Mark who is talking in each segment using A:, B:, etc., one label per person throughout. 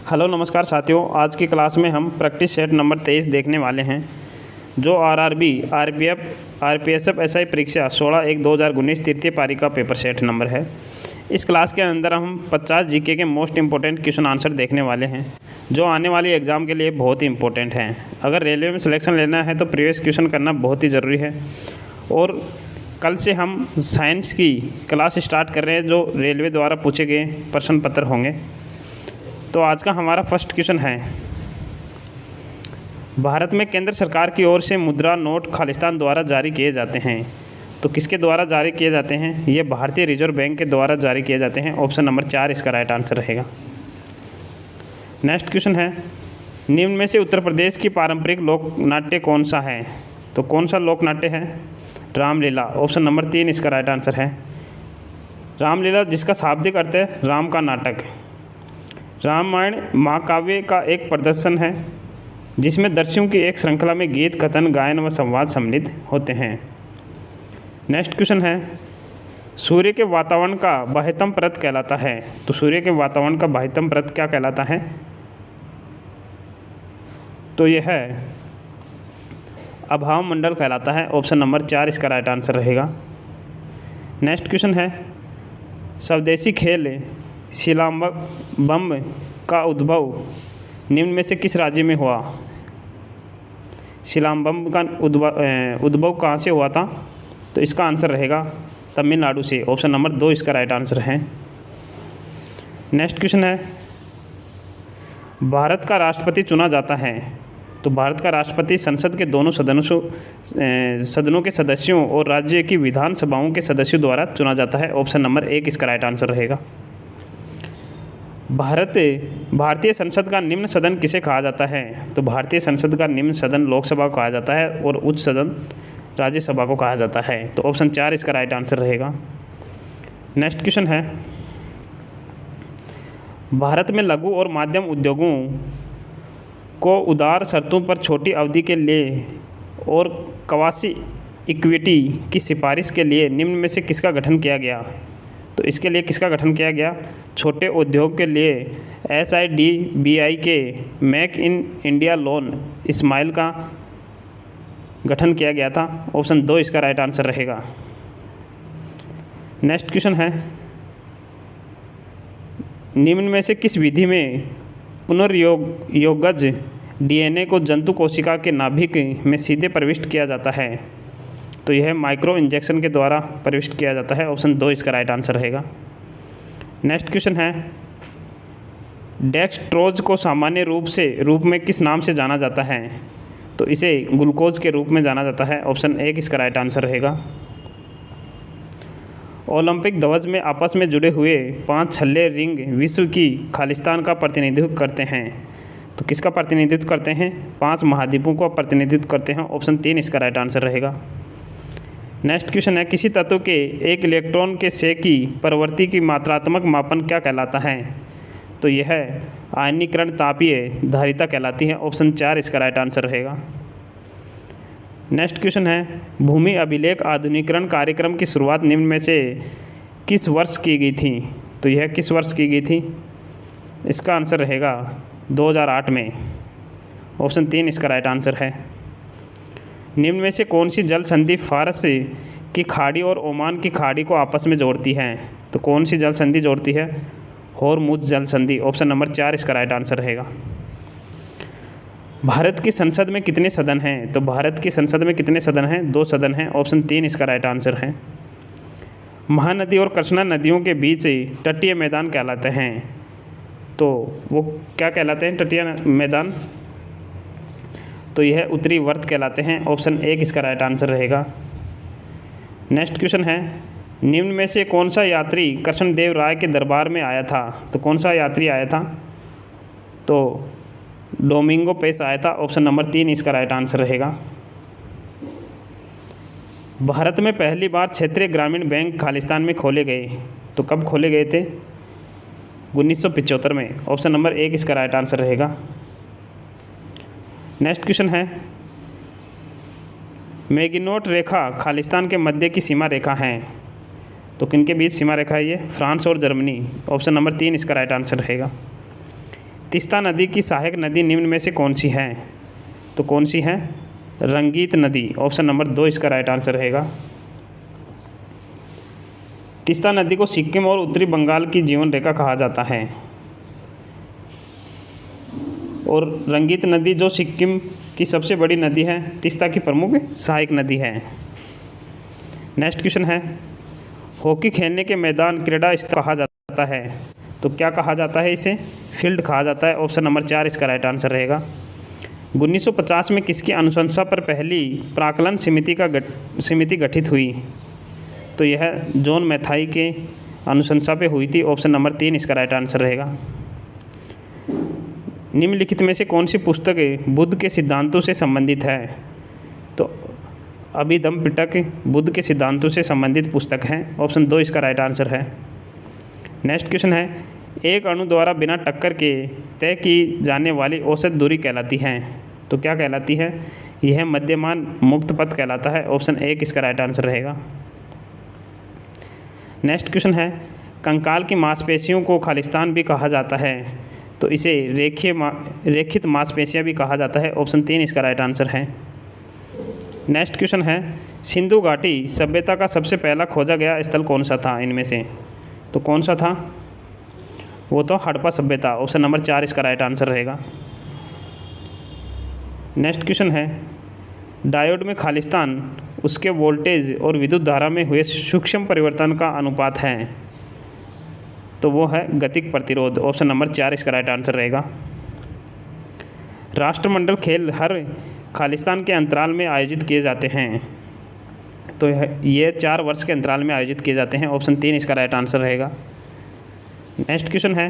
A: Hello नमस्कार साथियों, आज की क्लास में हम प्रैक्टिस सेट नंबर 23 देखने वाले हैं जो आरआरबी, आरपीएफ, आरपीएसएफ एसआई परीक्षा 16/1/2019 तृतीय पारी का पेपर सेट नंबर है। इस क्लास के अंदर हम 50 जीके के मोस्ट इंपॉर्टेंट क्वेश्चन आंसर देखने वाले हैं जो आने वाली एग्ज़ाम के लिए बहुत ही इंपॉर्टेंट हैं। अगर रेलवे में सिलेक्शन लेना है तो प्रीवियस क्वेश्चन करना बहुत ही ज़रूरी है। और कल से हम साइंस की क्लास स्टार्ट कर रहे हैं जो रेलवे द्वारा पूछे गए प्रश्न पत्र होंगे। तो आज का हमारा फर्स्ट क्वेश्चन है, भारत में केंद्र सरकार की ओर से मुद्रा नोट खालिस्तान द्वारा जारी किए जाते हैं। तो किसके द्वारा जारी किए जाते हैं? ये भारतीय रिजर्व बैंक के द्वारा जारी किए जाते हैं। ऑप्शन नंबर 4 इसका राइट आंसर रहेगा। नेक्स्ट क्वेश्चन है, निम्न में से उत्तर प्रदेश की पारंपरिक लोक नाट्य कौन सा है? तो कौन सा लोक नाट्य है? रामलीला। ऑप्शन नंबर 3 इसका राइट आंसर है। रामलीला जिसका शाब्दिक अर्थ है राम का नाटक। रामायण महाकाव्य का एक प्रदर्शन है जिसमें दृश्यों की एक श्रृंखला में गीत, कथन, गायन व संवाद सम्मिलित होते हैं। नेक्स्ट क्वेश्चन है, सूर्य के वातावरण का बाह्यतम परत कहलाता है। तो सूर्य के वातावरण का बाह्यतम परत क्या कहलाता है? तो यह है अभाव मंडल कहलाता है। ऑप्शन नंबर 4 इसका राइट आंसर रहेगा। नेक्स्ट क्वेश्चन है, स्वदेशी खेल सिलाम्बम का उद्भव निम्न में से किस राज्य में हुआ? सिलाम्बम का उद्भव कहाँ से हुआ था? तो इसका आंसर रहेगा तमिलनाडु से। ऑप्शन नंबर 2 इसका राइट आंसर है। नेक्स्ट क्वेश्चन है, भारत का राष्ट्रपति चुना जाता है। तो भारत का राष्ट्रपति संसद के दोनों सदनों के सदस्यों और राज्य की विधानसभाओं के सदस्यों द्वारा चुना जाता है। ऑप्शन नंबर 1 इसका राइट आंसर रहेगा। भारतीय संसद का निम्न सदन किसे कहा जाता है? तो भारतीय संसद का निम्न सदन लोकसभा को कहा जाता है और उच्च सदन राज्यसभा को कहा जाता है। तो ऑप्शन 4 इसका राइट आंसर रहेगा। नेक्स्ट क्वेश्चन है, भारत में लघु और मध्यम उद्योगों को उदार शर्तों पर छोटी अवधि के लिए और कवासी इक्विटी की सिफारिश के लिए निम्न में से किसका गठन किया गया? तो इसके लिए किसका गठन किया गया? छोटे उद्योग के लिए SIDBI के make in India loan smile का गठन किया गया था। ऑप्शन 2 इसका राइट आंसर रहेगा। नेक्स्ट क्वेश्चन है, निम्न में से किस विधि में पुनर्योगज DNA को जंतु कोशिका के नाभिक में सीधे प्रविष्ट किया जाता है? तो यह माइक्रो इंजेक्शन के द्वारा प्रविष्ट किया जाता है। ऑप्शन 2 इसका राइट आंसर रहेगा। नेक्स्ट क्वेश्चन है, डेक्सट्रोज को सामान्य रूप में किस नाम से जाना जाता है? तो इसे ग्लूकोज के रूप में जाना जाता है। ऑप्शन 1 इसका राइट आंसर रहेगा। ओलंपिक ध्वज में आपस में जुड़े हुए 5 छल्ले रिंग विश्व की खालिस्तान का प्रतिनिधित्व करते हैं। तो किसका प्रतिनिधित्व करते हैं? 5 महाद्वीपों का प्रतिनिधित्व करते हैं। ऑप्शन 3 इसका राइट आंसर रहेगा। नेक्स्ट क्वेश्चन है, किसी तत्व के एक इलेक्ट्रॉन के से की प्रवृत्ति की मात्रात्मक मापन क्या कहलाता है? तो यह आयनीकरण तापीय धारिता कहलाती है। ऑप्शन 4 इसका राइट आंसर रहेगा। नेक्स्ट क्वेश्चन है, भूमि अभिलेख आधुनिकीकरण कार्यक्रम की शुरुआत निम्न में से किस वर्ष की गई थी? तो यह किस वर्ष की गई थी? इसका आंसर रहेगा 2008 में। ऑप्शन 3 इसका राइट आंसर है। निम्न में से कौन सी जल संधि फारस की खाड़ी और ओमान की खाड़ी को आपस में जोड़ती है? तो कौन सी जल संधि जोड़ती है? होर्मुज जल संधि। ऑप्शन नंबर 4 इसका राइट आंसर रहेगा। भारत की संसद में कितने सदन हैं? तो भारत की संसद में कितने सदन हैं? 2 सदन हैं। ऑप्शन 3 इसका राइट आंसर है। महानदी और कृष्णा नदियों के बीच तटीय मैदान कहलाते हैं। तो वो क्या कहलाते हैं तटीय मैदान? तो यह उत्तरी वर्त कहलाते हैं। ऑप्शन 1 इसका राइट आंसर रहेगा। नेक्स्ट क्वेश्चन है, निम्न में से कौन सा यात्री कृष्णदेव राय के दरबार में आया था? तो कौन सा यात्री आया था? तो डोमिंगो पेस आया था। ऑप्शन नंबर 3 इसका राइट आंसर रहेगा। भारत में पहली बार क्षेत्रीय ग्रामीण बैंक खालिस्तान में खोले गए। तो कब खोले गए थे? 1975 में। ऑप्शन नंबर 1 इसका राइट आंसर रहेगा। नेक्स्ट क्वेश्चन है, मैगिनोट रेखा खालिस्तान के मध्य की सीमा रेखा है। तो किनके बीच सीमा रेखा है ये? फ्रांस और जर्मनी। ऑप्शन नंबर 3 इसका राइट आंसर रहेगा। तीस्ता नदी की सहायक नदी निम्न में से कौन सी है? तो कौन सी है? रंगीत नदी। ऑप्शन नंबर 2 इसका राइट आंसर रहेगा। तीस्ता नदी को सिक्किम और उत्तरी बंगाल की जीवन रेखा कहा जाता है, और रंगीत नदी जो सिक्किम की सबसे बड़ी नदी है, तीस्ता की प्रमुख सहायक नदी है। नेक्स्ट क्वेश्चन है, हॉकी खेलने के मैदान क्रीड़ा स्थल कहा जाता है, तो क्या कहा जाता है? इसे फील्ड कहा जाता है। ऑप्शन नंबर 4 इसका राइट आंसर रहेगा। 1950 में किसकी अनुशंसा पर पहली प्राक्कलन समिति गठित हुई? तो यह जॉन मैथाई के अनुशंसा पे हुई थी। ऑप्शन नंबर 3 इसका राइट आंसर रहेगा। निम्नलिखित में से कौन सी पुस्तक बुद्ध के सिद्धांतों से संबंधित है? तो अभिधम्म पिटक बुद्ध के सिद्धांतों से संबंधित पुस्तक है। ऑप्शन 2 इसका राइट आंसर है। नेक्स्ट क्वेश्चन है, एक अणु द्वारा बिना टक्कर के तय की जाने वाली औसत दूरी कहलाती है, तो क्या कहलाती है? यह मध्यमान मुक्त पथ कहलाता है। ऑप्शन 1 इसका राइट आंसर रहेगा। नेक्स्ट क्वेश्चन है, कंकाल की मांसपेशियों को खालिस्तान भी कहा जाता है, तो इसे रेखित मांसपेशियां भी कहा जाता है। ऑप्शन 3 इसका राइट आंसर है। नेक्स्ट क्वेश्चन है, सिंधु घाटी सभ्यता का सबसे पहला खोजा गया स्थल कौन सा था इनमें से? तो कौन सा था? वो तो हड़प्पा सभ्यता। ऑप्शन नंबर 4 इसका राइट आंसर रहेगा। नेक्स्ट क्वेश्चन है, डायोड में खालिस्तान उसके वोल्टेज और विद्युत धारा में हुए सूक्ष्म परिवर्तन का अनुपात है, तो वो है गतिक प्रतिरोध। ऑप्शन नंबर 4 इसका राइट आंसर रहेगा। राष्ट्रमंडल खेल हर खालिस्तान के अंतराल में आयोजित किए जाते हैं, तो ये 4 वर्ष के अंतराल में आयोजित किए जाते हैं। ऑप्शन 3 इसका राइट आंसर रहेगा। नेक्स्ट क्वेश्चन है,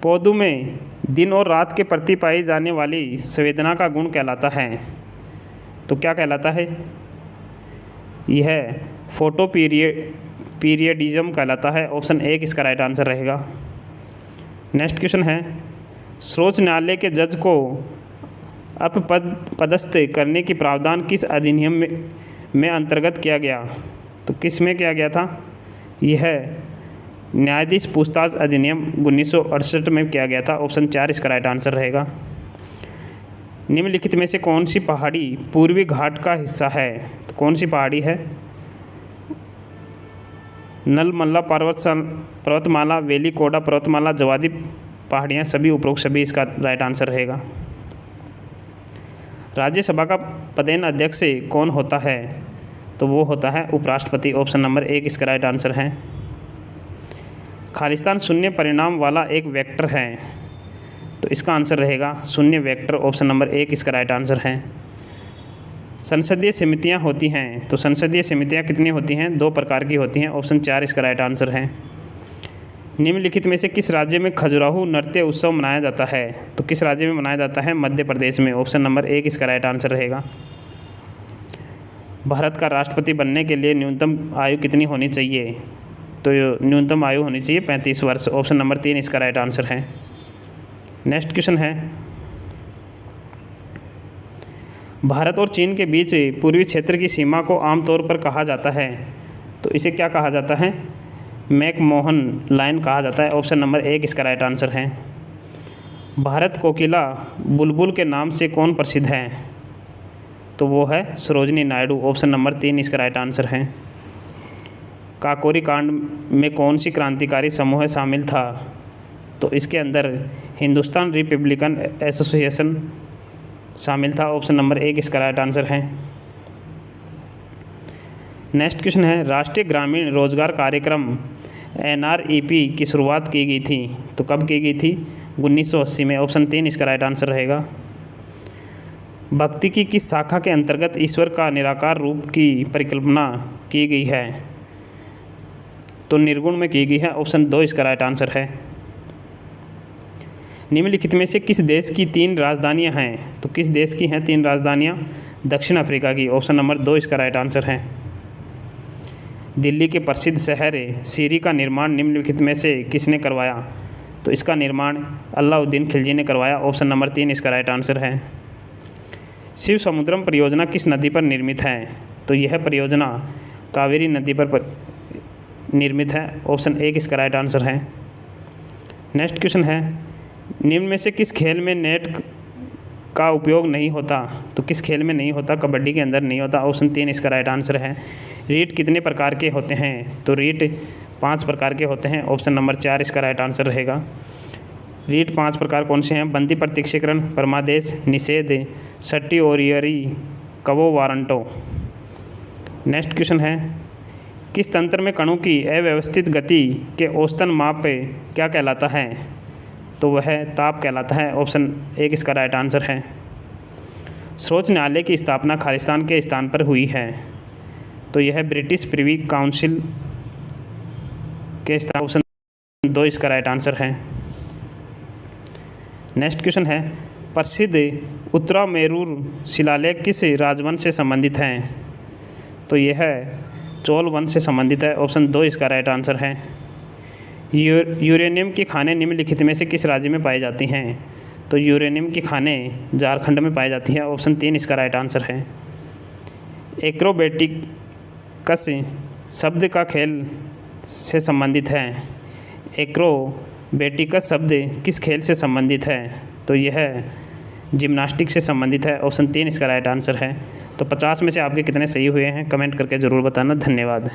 A: पौधों में दिन और रात के प्रति पाई जाने वाली संवेदना का गुण कहलाता है, तो क्या कहलाता है? यह फोटो पीरियडिज्म कहलाता है। ऑप्शन 1 इसका राइट आंसर रहेगा। नेक्स्ट क्वेश्चन है, सर्वोच्च न्यायालय के जज को अपदस्थ करने की प्रावधान किस अधिनियम में अंतर्गत किया गया? तो किस में किया गया था? यह न्यायाधीश पूछताछ अधिनियम 1968 में किया गया था। ऑप्शन 4 इसका राइट आंसर रहेगा। निम्नलिखित में से कौन सी पहाड़ी पूर्वी घाट का हिस्सा है? तो कौन सी पहाड़ी है? नलमल्ला पर्वतमाला, वेलिकोडा पर्वतमाला, जवादी पहाड़ियाँ, सभी उपरोक्त सभी इसका राइट आंसर रहेगा। राज्यसभा का पदेन अध्यक्ष कौन होता है? तो वो होता है उपराष्ट्रपति। ऑप्शन नंबर 1 इसका राइट आंसर है। खालिस्तान शून्य परिणाम वाला एक वेक्टर है, तो इसका आंसर रहेगा शून्य वेक्टर। ऑप्शन नंबर 1 इसका राइट आंसर है। संसदीय समितियां होती हैं, तो संसदीय समितियां कितनी होती हैं? 2 प्रकार की होती हैं। ऑप्शन 4 इसका राइट आंसर है। निम्नलिखित में से किस राज्य में खजुराहो नृत्य उत्सव मनाया जाता है? तो किस राज्य में मनाया जाता है? मध्य प्रदेश में। ऑप्शन नंबर 1 इसका राइट आंसर रहेगा। भारत का राष्ट्रपति बनने के लिए न्यूनतम आयु कितनी होनी चाहिए? तो न्यूनतम आयु होनी चाहिए 35 वर्ष। ऑप्शन नंबर 3 इसका राइट आंसर है। नेक्स्ट क्वेश्चन है, भारत और चीन के बीच पूर्वी क्षेत्र की सीमा को आमतौर पर कहा जाता है, तो इसे क्या कहा जाता है? मैकमोहन लाइन कहा जाता है। ऑप्शन नंबर 1 इसका राइट आंसर है। भारत कोकिला बुलबुल के नाम से कौन प्रसिद्ध है? तो वो है सरोजनी नायडू। ऑप्शन नंबर 3 इसका राइट आंसर है। काकोरी कांड में कौन सी क्रांतिकारी समूह शामिल था? तो इसके अंदर हिंदुस्तान रिपब्लिकन एसोसिएशन शामिल था। ऑप्शन नंबर 1 इसका राइट आंसर है। नेक्स्ट क्वेश्चन है, राष्ट्रीय ग्रामीण रोजगार कार्यक्रम NREP की शुरुआत की गई थी, तो कब की गई थी? 1980 में। ऑप्शन 3 इसका राइट आंसर रहेगा। भक्ति की किस शाखा के अंतर्गत ईश्वर का निराकार रूप की परिकल्पना की गई है? तो निर्गुण में की गई है। ऑप्शन 2 इसका राइट आंसर है। निम्नलिखित में से किस देश की 3 राजधानियां हैं? तो किस देश की हैं 3 राजधानियां? दक्षिण अफ्रीका की। ऑप्शन नंबर 2 इसका राइट आंसर है। दिल्ली के प्रसिद्ध शहर सीरी का निर्माण निम्नलिखित में से किसने करवाया? तो इसका निर्माण अलाउद्दीन खिलजी ने करवाया। ऑप्शन नंबर 3 इसका राइट आंसर है। शिव समुद्रम परियोजना किस नदी पर निर्मित है? तो यह परियोजना कावेरी नदी पर निर्मित है? ऑप्शन ए इसका राइट आंसर है। नेक्स्ट क्वेश्चन है, निम्न में से किस खेल में नेट का उपयोग नहीं होता? तो किस खेल में नहीं होता? कबड्डी के अंदर नहीं होता। ऑप्शन 3 इसका राइट आंसर है। रीट कितने प्रकार के होते हैं? तो रीट 5 प्रकार के होते हैं। ऑप्शन नंबर 4 इसका राइट आंसर रहेगा। रीट 5 प्रकार कौन से हैं? बंदी प्रत्यक्षीकरण, परमादेश, निषेध, सट्टी ओरियरी, कवो वारंटो। नेक्स्ट क्वेश्चन है, किस तंत्र में कणों की अव्यवस्थित गति के औसतन माप क्या कहलाता है? तो वह ताप कहलाता है। ऑप्शन 1 इसका राइट आंसर है। सर्वोच्च न्यायालय की स्थापना खालिस्तान के स्थान पर हुई है? तो यह ब्रिटिश प्रिवी काउंसिल के स्थान। ऑप्शन 2 इसका राइट आंसर है। नेक्स्ट क्वेश्चन है, प्रसिद्ध उत्तरामेरूर शिलालेख किस राजवंश से संबंधित हैं? तो यह चोल वंश से संबंधित है। ऑप्शन 2 इसका राइट आंसर है। यूरेनियम की खानें निम्नलिखित में से किस राज्य में पाई जाती हैं? तो यूरेनियम की खानें झारखंड में पाई जाती हैं। ऑप्शन 3 इसका राइट आंसर है। एक्रोबेटिकस शब्द का खेल से संबंधित है? एक्रोबेटिकस शब्द किस खेल से संबंधित है? तो यह जिम्नास्टिक से संबंधित है। ऑप्शन 3 इसका राइट आंसर है। तो 50 में से आपके कितने सही हुए हैं कमेंट करके ज़रूर बताना। धन्यवाद।